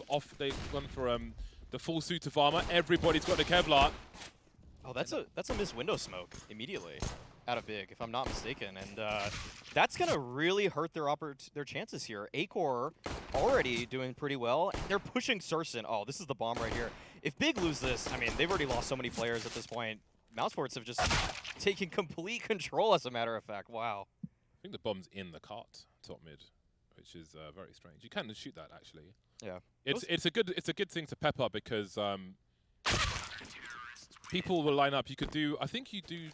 off. They've gone for the full suit of armor. Everybody's got the Kevlar. Oh, that's a missed window smoke immediately out of Big, if I'm not mistaken, and that's gonna really hurt their chances here. Acor already doing pretty well. They're pushing Surson. Oh, this is the bomb right here. If Big lose this, I mean, they've already lost so many players at this point. Mousesports have just taken complete control, as a matter of fact. Wow. I think the bomb's in the cart, top mid, which is very strange. You can shoot that actually. Yeah. It's a good thing to pep up because people will line up. You could do. I think you do.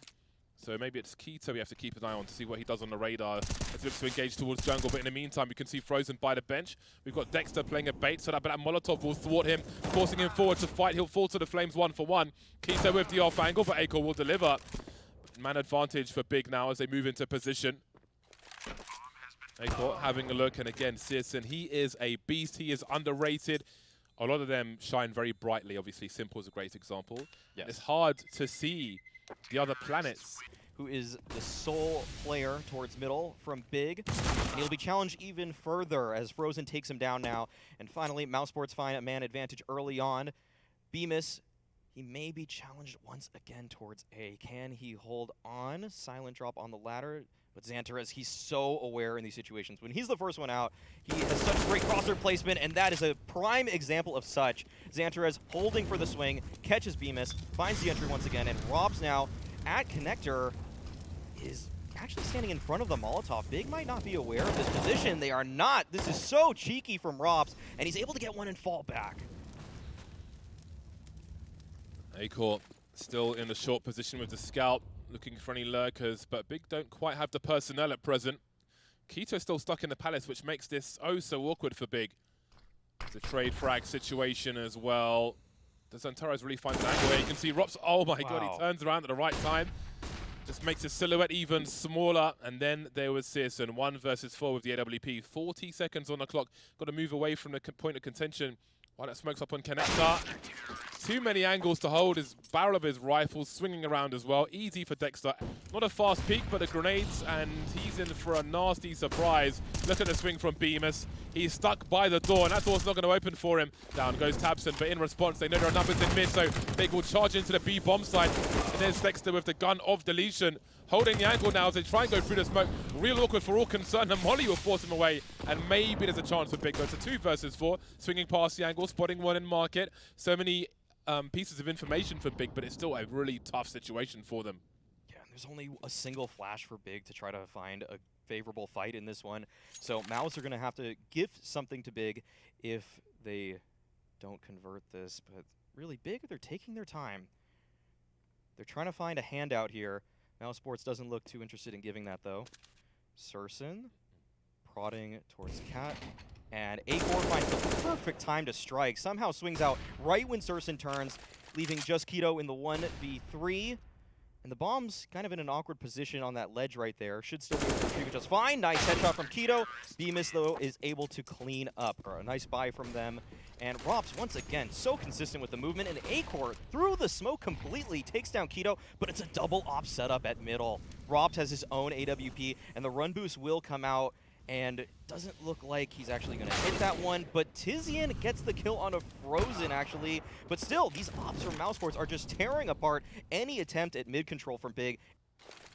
So maybe it's Keto we have to keep an eye on to see what he does on the radar as he looks to engage towards jungle. But in the meantime, we can see Frozen by the bench. We've got Dexter playing a bait, so that Molotov will thwart him, forcing him forward to fight. He'll fall to the flames 1-for-1. Keto with the off angle, but Acor will deliver. Man advantage for Big now as they move into position. Acor having a look, and again, Searson, he is a beast. He is underrated. A lot of them shine very brightly. Obviously, Simple is a great example. Yes. It's hard to see the other planets. Who is the sole player towards middle from Big. And he'll be challenged even further as Frozen takes him down now. And finally, Mousesports find a man advantage early on. Bemis, he may be challenged once again towards A. Can he hold on? Silent drop on the ladder. But Xantares, he's so aware in these situations. When he's the first one out, he has such great crosser placement, and that is a prime example of such. Xantares holding for the swing, catches Bemis, finds the entry once again, and Robs now at connector is actually standing in front of the Molotov. Big might not be aware of this position. They are not. This is so cheeky from Robs, and he's able to get one and fall back. Acor still in the short position with the scout, looking for any lurkers, but Big don't quite have the personnel at present. Keto still stuck in the palace, which makes this oh so awkward for Big. It's a trade frag situation as well. Does Xantares really find an angle here? You can see Rops, oh my god, he turns around at the right time. Just makes his silhouette even smaller. And then there was Searson, 1 versus 4 with the AWP. 40 seconds on the clock. Got to move away from the point of contention while that smokes up on connector. Too many angles to hold. His barrel of his rifle swinging around as well. Easy for Dexter. Not a fast peek, but the grenades, and he's in for a nasty surprise. Look at the swing from Bemis. He's stuck by the door, and that door's not going to open for him. Down goes Tabson, but in response, they know there are numbers in mid, so Big will charge into the B bomb site. And there's Dexter with the gun of deletion, holding the angle now as they try and go through the smoke. Real awkward for all concerned, and Molly will force him away, and maybe there's a chance for Big. It's a 2 versus 4, swinging past the angle, spotting one in market. So many pieces of information for Big, but it's still a really tough situation for them. Yeah, and there's only a single flash for Big to try to find a favorable fight in this one. So Mouse are going to have to give something to Big if they don't convert this. But really, Big, they're taking their time. They're trying to find a handout here. Mousesports doesn't look too interested in giving that, though. Surson prodding towards Cat. And Acor finds the perfect time to strike. Somehow swings out right when Surson turns, leaving just Keto in the 1v3. And the bomb's kind of in an awkward position on that ledge right there. Should still be able to retrieve it just fine. Nice headshot from Keto. Bemis, though, is able to clean up. Or a nice buy from them. And Rops, once again, so consistent with the movement. And Acor, through the smoke completely, takes down Keto, but it's a double op setup at middle. Rops has his own AWP, and the run boost will come out. And it doesn't look like he's actually going to hit that one, but Tizian gets the kill on a Frozen, actually. But still, these ops from Mousesports are just tearing apart any attempt at mid-control from Big.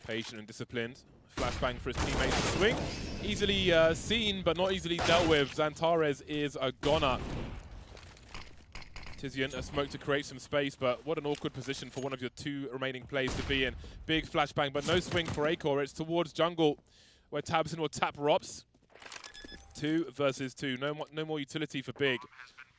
Patient and disciplined. Flashbang for his teammates to swing. Easily seen, but not easily dealt with. Xantares is a goner. Tizian, a smoke to create some space, but what an awkward position for one of your 2 remaining players to be in. Big flashbang, but no swing for Acor. It's towards jungle, where Tabson will tap Rops. 2 versus 2. No more utility for Big.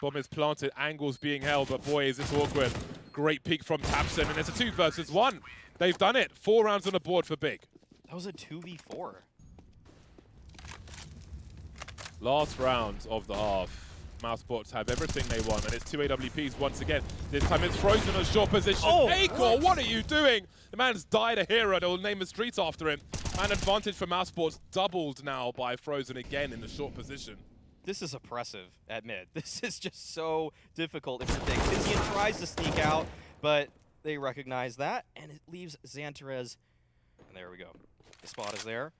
Bomb is planted, angles being held, but boy, is this awkward. Great peek from Tabson, and it's a 2 versus 1. They've done it. 4 rounds on the board for Big. That was a 2v4. Last round of the half. Mousesports have everything they want, and it's 2 AWPs once again. This time it's Frozen in a short position. Oh, Acor, what are you doing? The man's died a hero. They'll name a street after him. Man advantage for Mousesports doubled now by Frozen again in the short position. This is oppressive at mid. This is just so difficult if you're Big. Tizian tries to sneak out, but they recognize that, and it leaves Xantares. And there we go. The spot is there.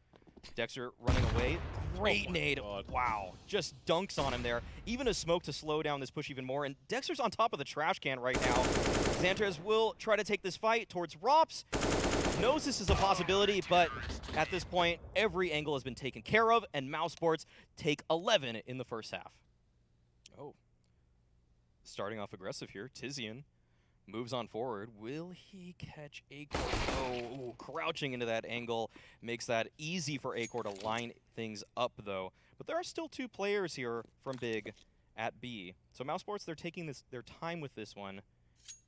Dexter running away. Great nade. God. Wow. Just dunks on him there. Even a smoke to slow down this push even more. And Dexter's on top of the trash can right now. Xantres will try to take this fight towards Rops. Knows this is a possibility, but at this point, every angle has been taken care of, and Mousesports take 11 in the first half. Oh. Starting off aggressive here, Tizian moves on forward. Will he catch Acor? Oh, crouching into that angle makes that easy for Acor to line things up, though. But there are still 2 players here from Big at B. So Mousesports, they're taking their time with this one,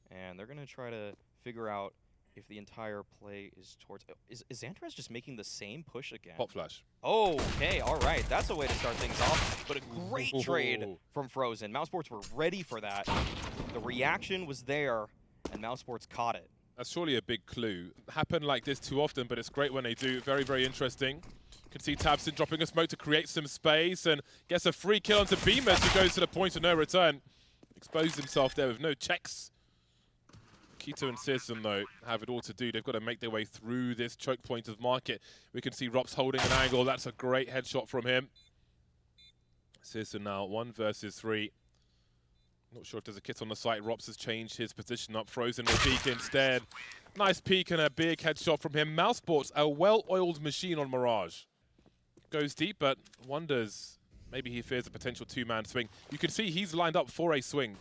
and they're going to try to figure out if the entire play is towards... Is Xantres just making the same push again? Pop flash. Oh, okay, all right. That's a way to start things off. But a great trade from Frozen. Mousesports were ready for that. The reaction was there, and Mousesports caught it. That's surely a big clue. Happen like this too often, but it's great when they do. Very, very interesting. You can see Tabson dropping a smoke to create some space and gets a free kill onto Beamers, who goes to the point of no return. Exposed himself there with no checks. Keto and Searson, though, have it all to do. They've got to make their way through this choke point of market. We can see Rops holding an angle. That's a great headshot from him. Searson now 1 versus 3. Not sure if there's a kit on the site. Rops has changed his position up. Frozen will peek instead. Nice peek and a big headshot from him. Mousesports, a well-oiled machine on Mirage. Goes deep, but wonders. Maybe he fears a potential 2-man swing. You can see he's lined up for a swing.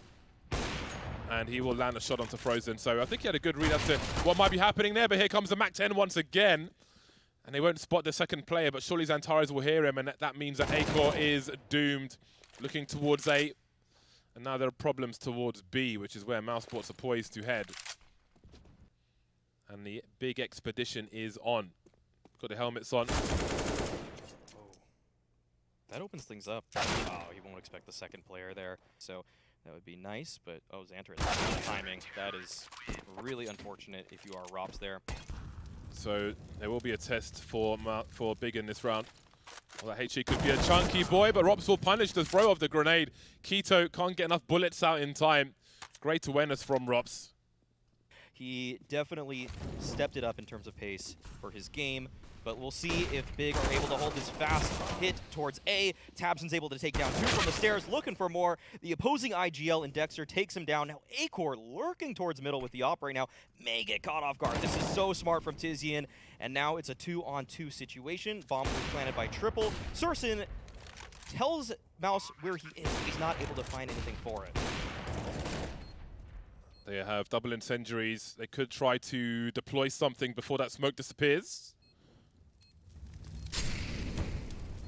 And he will land a shot onto Frozen. So I think he had a good read as to what might be happening there. But here comes the MAC-10 once again. And they won't spot the second player, but surely Xantares will hear him. And that means that Acor is doomed. Looking towards A. And now there are problems towards B, which is where Mousesports are poised to head. And the big expedition is on. Got the helmets on. Oh. That opens things up. Oh, he won't expect the second player there. So that would be nice, but oh, Xantres, timing. That is really unfortunate if you are Rops there. So there will be a test for Big in this round. Well, that HE could be a chunky boy, but Rops will punish the throw of the grenade. Keto can't get enough bullets out in time. Great awareness from Rops. He definitely stepped it up in terms of pace for his game, but we'll see if Big are able to hold this fast hit towards A. Tabson's able to take down 2 from the stairs, looking for more. The opposing IGL and Dexter takes him down. Now Acor lurking towards middle with the op right now may get caught off guard. This is so smart from Tizian, and now it's a 2-on-2 situation. Bomb will be planted by Triple. Searson tells Mouse where he is, but he's not able to find anything for it. They have double incendiaries. They could try to deploy something before that smoke disappears.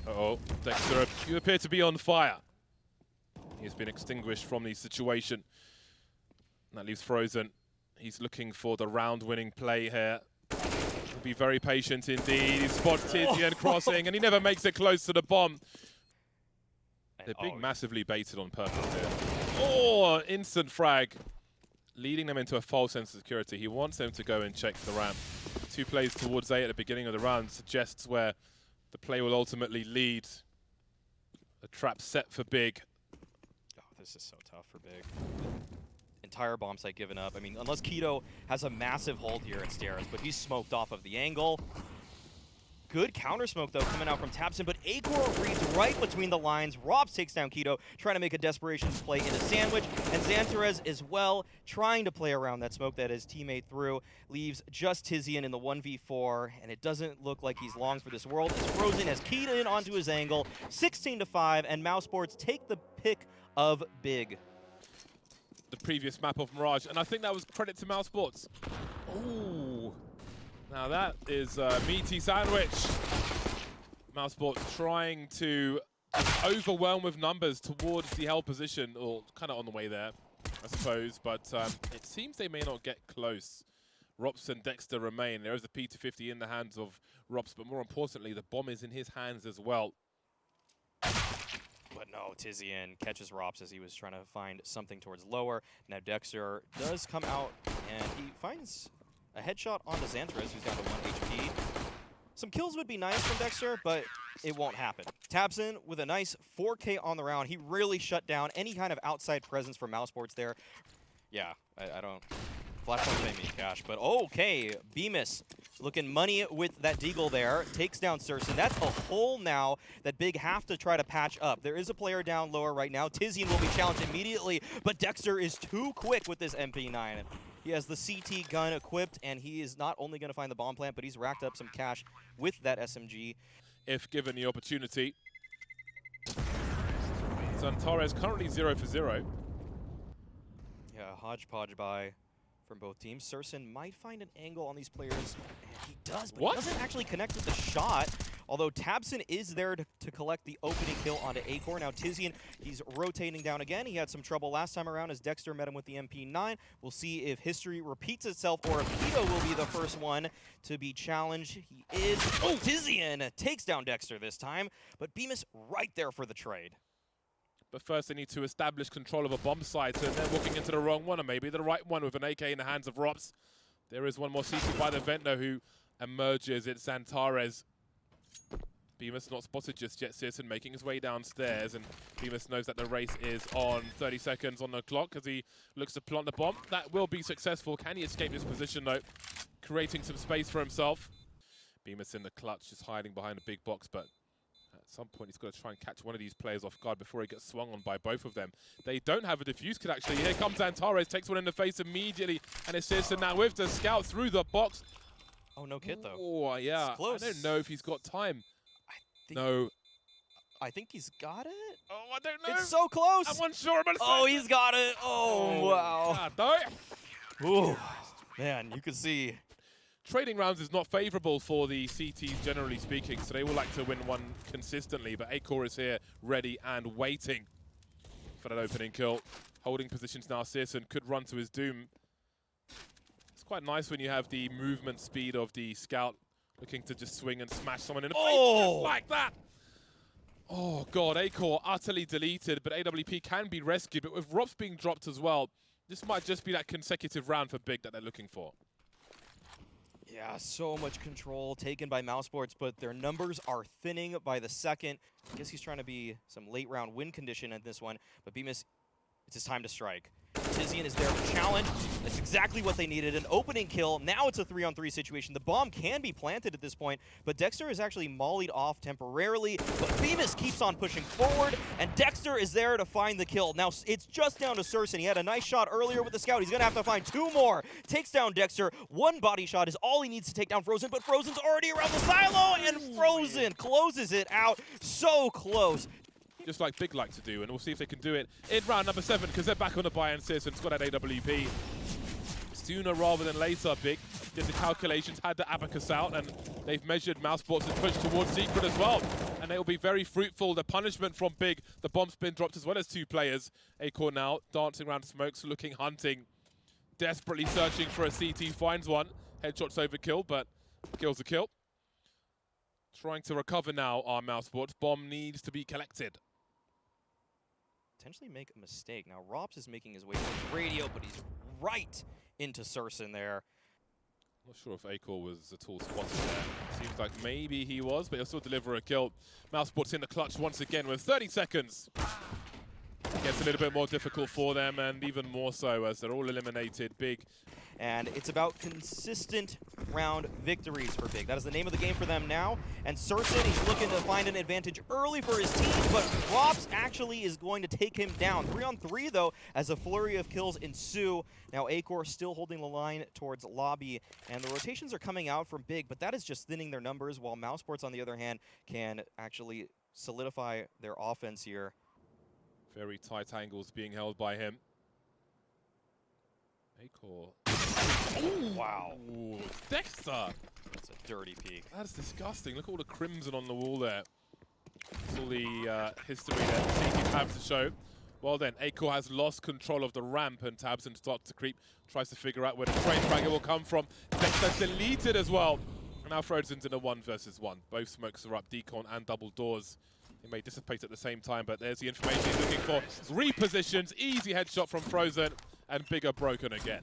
Uh-oh, Dexter, you appear to be on fire. He's been extinguished from the situation. And that leaves Frozen. He's looking for the round-winning play here. He'll be very patient indeed. He spots Tizian crossing, and he never makes it close to the bomb. They're being massively baited on purpose here. Oh, instant frag. Leading them into a false sense of security. He wants them to go and check the ramp. 2 plays towards A at the beginning of the round suggests where the play will ultimately lead. A trap set for Big. Oh, this is so tough for Big. Entire bomb site given up. I mean, unless Keto has a massive hold here at stairs, but he's smoked off of the angle. Good counter smoke, though, coming out from Tabson, but Acor reads right between the lines. Robs takes down Keto, trying to make a desperation play into Sandwich, and Xantares as well, trying to play around that smoke that his teammate threw, leaves just Tizian in the 1v4, and it doesn't look like he's long for this world, as Frozen has keyed in onto his angle, 16-5, and Mousesports take the pick of Big. The previous map of Mirage, and I think that was credit to Mousesports. Ooh. Now that is a meaty sandwich. Mousesports trying to overwhelm with numbers towards the hell position, or kind of on the way there, I suppose, but it seems they may not get close. Rops and Dexter remain. There is a P250 in the hands of Rops, but more importantly, the bomb is in his hands as well. But no, Tizian catches Rops as he was trying to find something towards lower. Now Dexter does come out, and he finds a headshot onto Xantares, who's down to 1 HP. Some kills would be nice from Dexter, but it won't happen. Tabson with a nice 4K on the round. He really shut down any kind of outside presence for Mousesports there. Yeah, I don't Flashpoint may mean cash, but okay. Bemis looking money with that deagle there. Takes down Surson. That's a hole now that Big have to try to patch up. There is a player down lower right now. Tizian will be challenged immediately, but Dexter is too quick with this MP9. He has the CT gun equipped, and he is not only going to find the bomb plant, but he's racked up some cash with that SMG. If given the opportunity. Zantares currently 0 for 0. Yeah, hodgepodge buy from both teams. Surson might find an angle on these players, and he does, but he doesn't actually connect with the shot. Although Tabson is there to collect the opening kill onto Acor. Now Tizian, he's rotating down again. He had some trouble last time around as Dexter met him with the MP9. We'll see if history repeats itself or if Keto will be the first one to be challenged. He is. Oh, Tizian takes down Dexter this time, but Bemis right there for the trade. But first they need to establish control of a bomb site, so they're walking into the wrong one, or maybe the right one with an AK in the hands of Rops. There is one more CT by the vent though who emerges. It's Zantares. Bemis not spotted just yet. Searson making his way downstairs, and Bemis knows that the race is on. 30 seconds on the clock as he looks to plant the bomb. That will be successful. Can he escape this position though? Creating some space for himself. Bemis in the clutch, just hiding behind a big box, but at some point he's got to try and catch one of these players off guard before he gets swung on by both of them. They don't have a defuse kit actually. Here comes Zantares, takes one in the face immediately, and it's Searson now with the scout through the box. Oh, no kit though. Oh, yeah. It's close. I don't know if he's got time. I think he's got it. Oh, I don't know. It's so close. I'm unsure about it. Oh, he's got it. Oh, wow. God, no. Ooh, man, you can see. Trading rounds is not favorable for the CTs, generally speaking, so they will like to win one consistently, but Acor is here, ready and waiting for that opening kill. Holding positions now, Searson could run to his doom. It's quite nice when you have the movement speed of the scout, looking to just swing and smash someone in the face, just like that. Oh god, Acor utterly deleted, but AWP can be rescued, but with Rops being dropped as well, this might just be that consecutive round for Big that they're looking for. Yeah, so much control taken by Mousesports, but their numbers are thinning by the second. I guess he's trying to be some late round win condition in this one, but Bemis, it's his time to strike. Tizian is there to challenge. That's exactly what they needed, an opening kill. Now it's a 3-on-3 situation. The bomb can be planted at this point, but Dexter is actually mollied off temporarily, but Bemis keeps on pushing forward, and Dexter is there to find the kill. Now it's just down to Surson. He had a nice shot earlier with the scout. He's gonna have to find two more. Takes down Dexter. One body shot is all he needs to take down Frozen, but Frozen's already around the silo, and Frozen closes it out. So close. Just like Big like to do, and we'll see if they can do it in round number 7, because they're back on the buy, and Searson's got that AWP. Sooner rather than later, Big did the calculations, had the abacus out, and they've measured Mousesports and pushed towards Secret as well. And it will be very fruitful. The punishment from Big, the bomb's been dropped as well as 2 players. Acor now dancing around smokes, looking, hunting, desperately searching for a CT, finds one. Headshot's overkill, but kills a kill. Trying to recover now, our Mousesports. Bomb needs to be collected. Potentially make a mistake. Now, Rops is making his way towards radio, but he's right into Surson there. Not sure if Acor was at all spotted there. Seems like maybe he was, but he'll still deliver a kill. Mousesports in the clutch once again with 30 seconds. It gets a little bit more difficult for them, and even more so as they're all eliminated. Big. And it's about consistent round victories for Big. That is the name of the game for them now. And Surson, he's looking to find an advantage early for his team, but Rops actually is going to take him down. 3-on-3, though, as a flurry of kills ensue. Now Acor still holding the line towards lobby, and the rotations are coming out from Big, but that is just thinning their numbers, while Mousesports, on the other hand, can actually solidify their offense here. Very tight angles being held by him. Acor. Oh, wow. Ooh, Dexter! That's a dirty peek. That's disgusting. Look at all the crimson on the wall there. That's all the history that the CTs have to show. Well then, Acor has lost control of the ramp, and Tabson starts to creep. Tries to figure out where the train fragger will come from. Dexter's deleted as well. And now Frozen's in a 1-versus-1. Both smokes are up, decon and double doors. He may dissipate at the same time, but there's the information he's looking for. Repositions, easy headshot from Frozen, and Bigger broken again.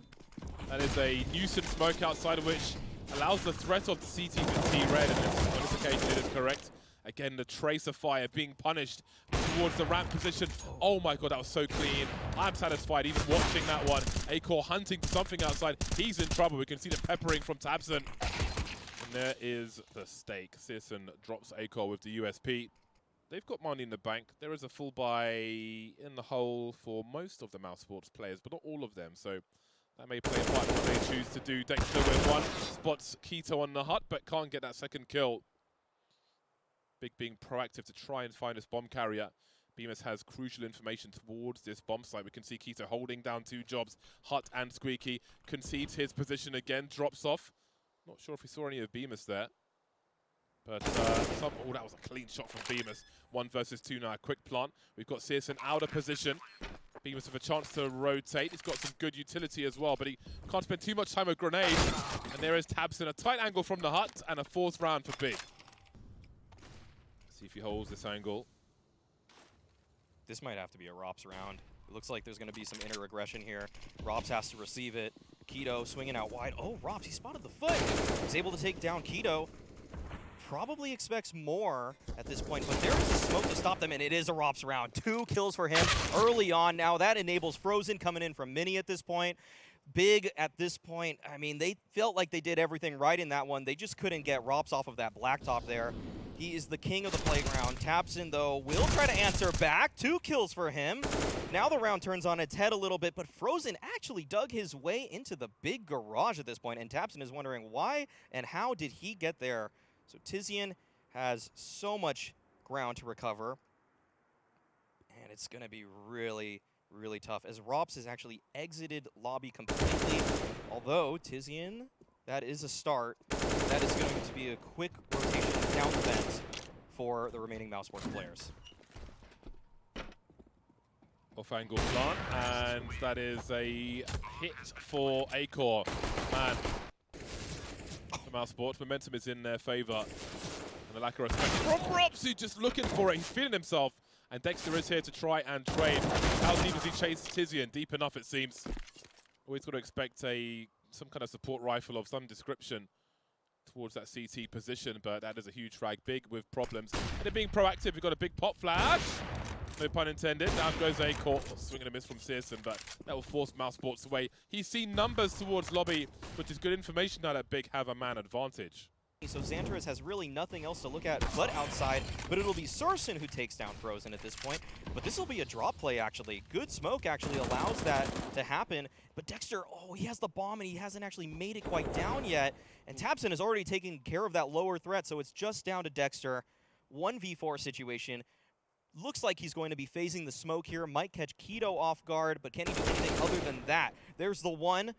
That is a nuisance smoke outside of which allows the threat of the CT to T-Red, and on this occasion it is correct. Again, the tracer fire being punished towards the ramp position. Oh my god, that was so clean. I'm satisfied even watching that one. Acor hunting for something outside. He's in trouble. We can see the peppering from Tabson. And there is the stake. Searson drops Acor with the USP. They've got money in the bank. There is a full buy in the hole for most of the Mousesports players, but not all of them. So that may play a part in what they choose to do. Dexter with one. Spots Keto on the hut, but can't get that second kill. Big being proactive to try and find this bomb carrier. Bemis has crucial information towards this bomb site. We can see Keto holding down 2 jobs. Hut and Squeaky concedes his position again, drops off. Not sure if we saw any of Bemis there. But oh, that was a clean shot from Bemis. 1 versus 2 now, a quick plant. We've got Searson out of position. Bemis with a chance to rotate. He's got some good utility as well, but he can't spend too much time with grenades. And there is Tabson, a tight angle from the hut, and a 4th round for Big. See if he holds this angle. This might have to be a Rops round. It looks like there's going to be some inner aggression here. Rops has to receive it. Keto swinging out wide. Oh, Rops, he spotted the foot. He's able to take down Keto. Probably expects more at this point, but there is a smoke to stop them, and it is a Rops round. 2 kills for him early on. Now that enables Frozen coming in from Mini at this point. Big at this point, I mean, they felt like they did everything right in that one. They just couldn't get Rops off of that blacktop there. He is the king of the playground. Tabson, though, will try to answer back. 2 kills for him. Now the round turns on its head a little bit, but Frozen actually dug his way into the big garage at this point, and Tabson is wondering why and how did he get there. So Tizian has so much ground to recover, and it's going to be really, really tough as Rops has actually exited lobby completely. Although Tizian, that is a start. That is going to be a quick rotation down the vent for the remaining Mousesports players. Off-angle plant, and that is a hit for Acor. Man, the Mousesports momentum is in their favor. And the lack of respect from Rops, who's just looking for it. He's feeling himself. And Dexter is here to try and trade. How deep does he chase Tizian? Deep enough, it seems. Always got to expect some kind of support rifle of some description towards that CT position, but that is a huge frag. Big with problems. And they're being proactive. We've got a big pop flash. No pun intended. Down goes Acor. Swing and a miss from Searson, but that will force Mousesports away. He's seen numbers towards lobby, which is good information now that Big have a man advantage. So Xantares has really nothing else to look at but outside, but it'll be Searson who takes down Frozen at this point. But this will be a drop play, actually. Good smoke actually allows that to happen. But Dexter, oh, he has the bomb, and he hasn't actually made it quite down yet. And Tabson has already taken care of that lower threat, so it's just down to Dexter. 1v4 situation. Looks like he's going to be phasing the smoke here. Might catch Keto off guard, but can he do anything other than that? There's the one.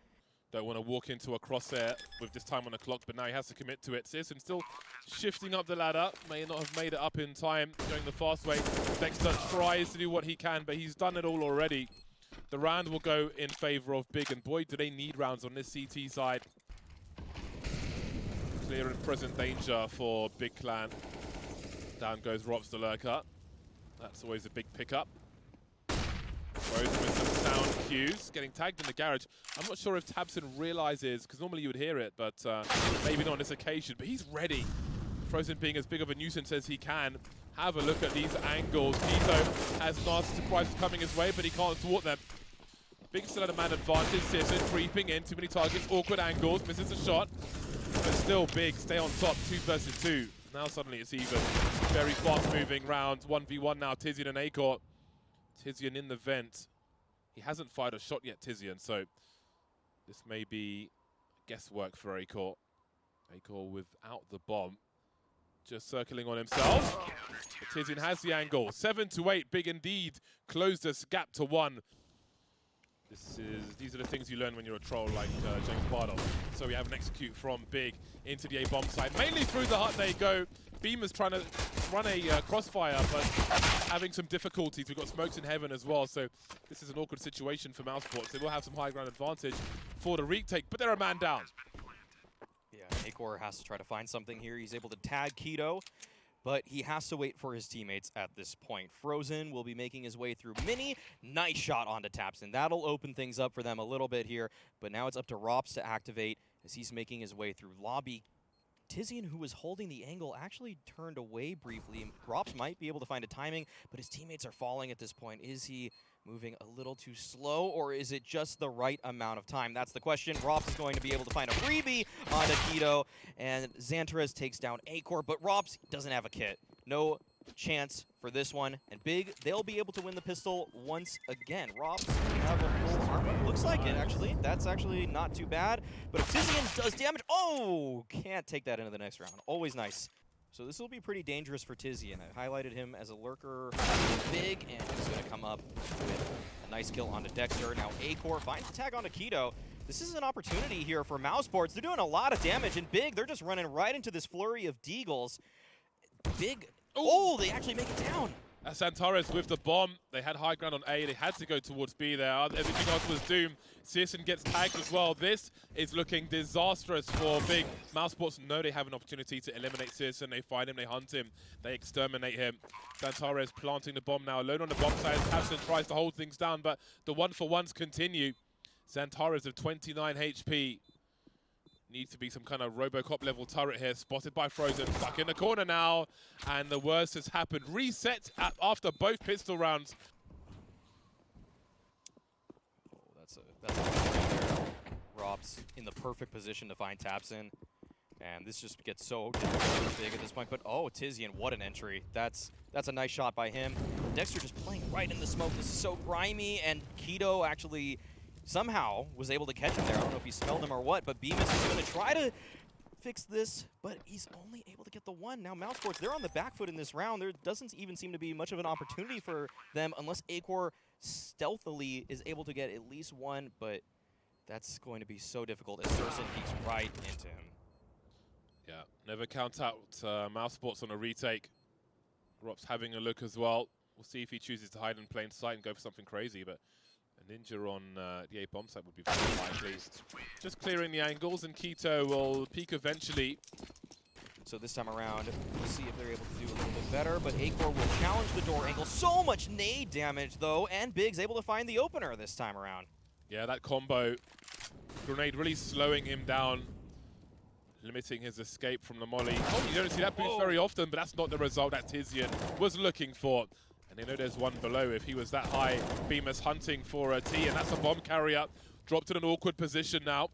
Don't want to walk into a crosshair with this time on the clock, but now he has to commit to it. Searson still shifting up the ladder. May not have made it up in time, going the fast way. Dexter tries to do what he can, but he's done it all already. The round will go in favor of Big, and boy, do they need rounds on this CT side. Clear and present danger for Big Clan. Down goes Rops the Lurker. That's always a big pickup. Rose with some sound cues, getting tagged in the garage. I'm not sure if Tabson realizes, because normally you would hear it, but maybe not on this occasion, but he's ready. Frozen being as big of a nuisance as he can. Have a look at these angles. Keto has nasty surprises coming his way, but he can't thwart them. Big still at a man advantage. Searson creeping in, too many targets, awkward angles, misses a shot. But still Big, stay on top, 2 versus 2. Now suddenly it's even. Very fast moving round, 1v1 now, Tizian and Acor. Tizian in the vent. He hasn't fired a shot yet, Tizian, so this may be guesswork for Acor. Acor without the bomb. Just circling on himself. But Tizian has the angle. 7 to 8, Big indeed. Closed this gap to 1. These are the things you learn when you're a troll like James Bardock. So we have an execute from Big into the A-bomb side. Mainly through the hut they go. Beamer's trying to run a crossfire, but having some difficulties. We've got smokes in heaven as well, so this is an awkward situation for Mousesports. They will have some high ground advantage for the retake, but they're a man down. Yeah, Acor has to try to find something here. He's able to tag Keto, but he has to wait for his teammates at this point. Frozen will be making his way through Mini. Nice shot onto Tabson. That'll open things up for them a little bit here, but now it's up to Rops to activate as he's making his way through lobby. Tizian, who was holding the angle, actually turned away briefly. Rops might be able to find a timing, but his teammates are falling at this point. Is he moving a little too slow, or is it just the right amount of time? That's the question. Rops is going to be able to find a freebie on Keto, and Xantares takes down Acor, but Rops doesn't have a kit. No chance for this one. And Big, they'll be able to win the pistol once again. Rops have a full armor. Looks like it, actually. That's actually not too bad. But if Tizian does damage, oh, can't take that into the next round. Always nice. So this will be pretty dangerous for Tizian. I highlighted him as a lurker Big, and he's going to come up with a nice kill onto Dexter. Now Acor finds the tag onto Keto. This is an opportunity here for Mousesports. They're doing a lot of damage, and Big, they're just running right into this flurry of deagles. Big, oh, they actually make it down. Xantares with the bomb. They had high ground on A. They had to go towards B there. Everything else was doomed. Searson gets tagged as well. This is looking disastrous for Big. Mousesports know they have an opportunity to eliminate Searson. They find him, they hunt him, they exterminate him. Xantares planting the bomb now, alone on the bomb side. Tabson tries to hold things down, but the one-for-ones continue. Xantares of 29 HP. Needs to be some kind of Robocop level turret here. Spotted by Frozen. Stuck in the corner now. And the worst has happened. Reset after both pistol rounds. Oh, that's a Rob's in the perfect position to find Tabson. And this just gets so big at this point. But oh, Tizian, what an entry. That's a nice shot by him. Dexter just playing right in the smoke. This is so grimy. And Keto actually somehow was able to catch him there. I don't know if he smelled him or what, but Bemis is going to try to fix this, but he's only able to get the one. Now Mousesports, they're on the back foot in this round. There doesn't even seem to be much of an opportunity for them unless Acor stealthily is able to get at least one, but that's going to be so difficult as Searson peeks right into him. Yeah, never count out Mousesports on a retake. Rops having a look as well. We'll see if he chooses to hide in plain sight and go for something crazy, but a ninja on the A bomb site would be very likely. Just clearing the angles, and Keto will peek eventually. So this time around, we'll see if they're able to do a little bit better, but Acor will challenge the door angle. So much nade damage, though, and Big's able to find the opener this time around. Yeah, that combo grenade really slowing him down, limiting his escape from the molly. Oh, you don't see that boost very often, but that's not the result that Tizian was looking for. And they know there's one below. If he was that high, Bemis hunting for a T, and that's a bomb carrier. Dropped in an awkward position now.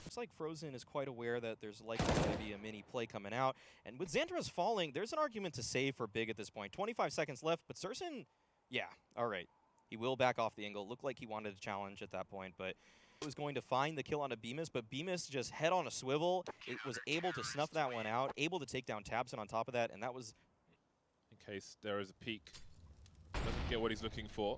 Looks like Frozen is quite aware that there's likely going to be a mini play coming out. And with Xantares falling, there's an argument to save for Big at this point. 25 seconds left, but Searson, yeah, all right. He will back off the angle. Looked like he wanted to challenge at that point, but he was going to find the kill on a Bemis, but Bemis just head on a swivel. It was able to snuff that one out, able to take down Tabson on top of that, and that was... in case there is a peek. Doesn't get what he's looking for.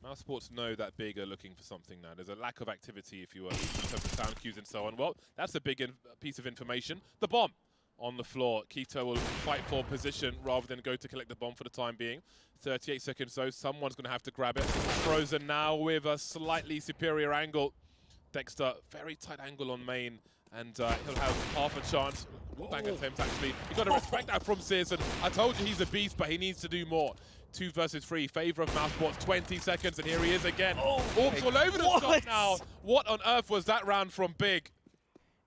Mousesports know that Big are looking for something now. There's a lack of activity, if you will, in terms of sound cues and so on. Well, that's a big piece of information. The bomb on the floor. Keto will fight for position rather than go to collect the bomb for the time being. 38 seconds though. Someone's going to have to grab it. Frozen now with a slightly superior angle. Dexter, very tight angle on main. And he'll have half a chance. Back attempt, actually. You've got to respect that from Searson. I told you he's a beast, but he needs to do more. 2 versus 3, favor of Mousesports, 20 seconds, and here he is again. Orcs all over the shot now. What on earth was that round from Big?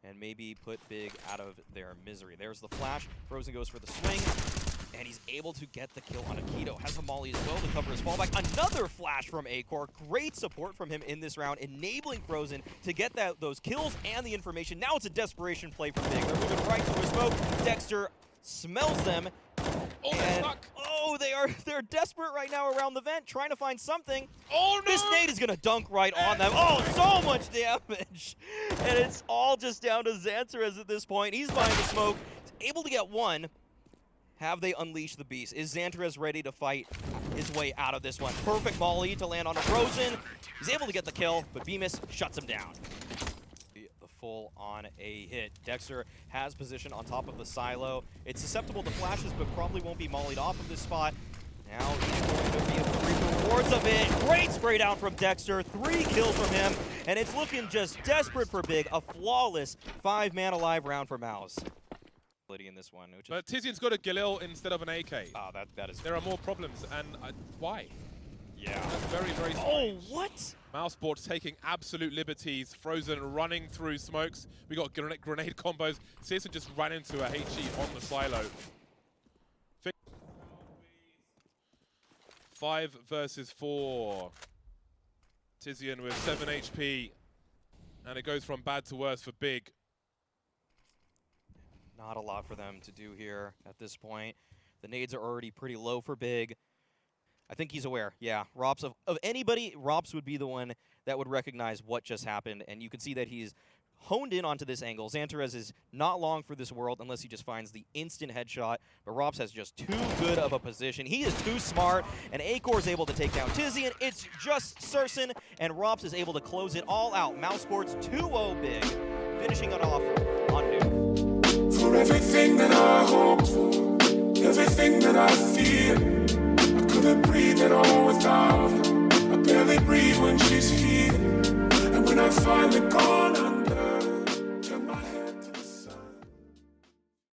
And maybe put Big out of their misery. There's the flash. Frozen goes for the swing. And he's able to get the kill on Keto. Has a molly as well to cover his fallback. Another flash from Acor. Great support from him in this round, enabling Frozen to get those kills and the information. Now it's a desperation play for Big. They're moving right through a smoke. Dexter smells them. Oh, they're stuck. Oh, they're desperate right now around the vent, trying to find something. Oh, no! This nade is going to dunk right on them. Oh, so much damage. And it's all just down to Xantares at this point. He's behind the smoke. He's able to get one. Have they unleashed the beast? Is Xantares ready to fight his way out of this one? Perfect molly to land on a Frozen. He's able to get the kill, but Bemis shuts him down. The full on a hit. Dexter has position on top of the silo. It's susceptible to flashes, but probably won't be mollied off of this spot. Now he's going to be able to reap the rewards of it. Great spray down from Dexter. 3 kills from him, and it's looking just desperate for Big. A flawless 5-man alive round for Mouse. In this one, which but Tizian's got a Galil instead of an AK. Oh, that is... There are more problems, and why? Yeah. Very, very Oh, strange. what? Mousesports taking absolute liberties. Frozen running through smokes. We got grenade combos. Searson just ran into a HE on the silo. 5 versus 4. Tizian with 7 HP. And it goes from bad to worse for Big. Not a lot for them to do here at this point. The nades are already pretty low for Big. I think he's aware. Yeah, Rops, of anybody, Rops would be the one that would recognize what just happened. And you can see that he's honed in onto this angle. Xantarez is not long for this world unless he just finds the instant headshot. But Rops has just too good of a position. He is too smart, and Acor is able to take down Tizian. It's just Searson, and Rops is able to close it all out. Mousesports 2-0 Big, finishing it off on new. For everything that I hoped for, everything that I fear, I couldn't breathe at all without her. I barely breathe when she's here, and when I finally gone,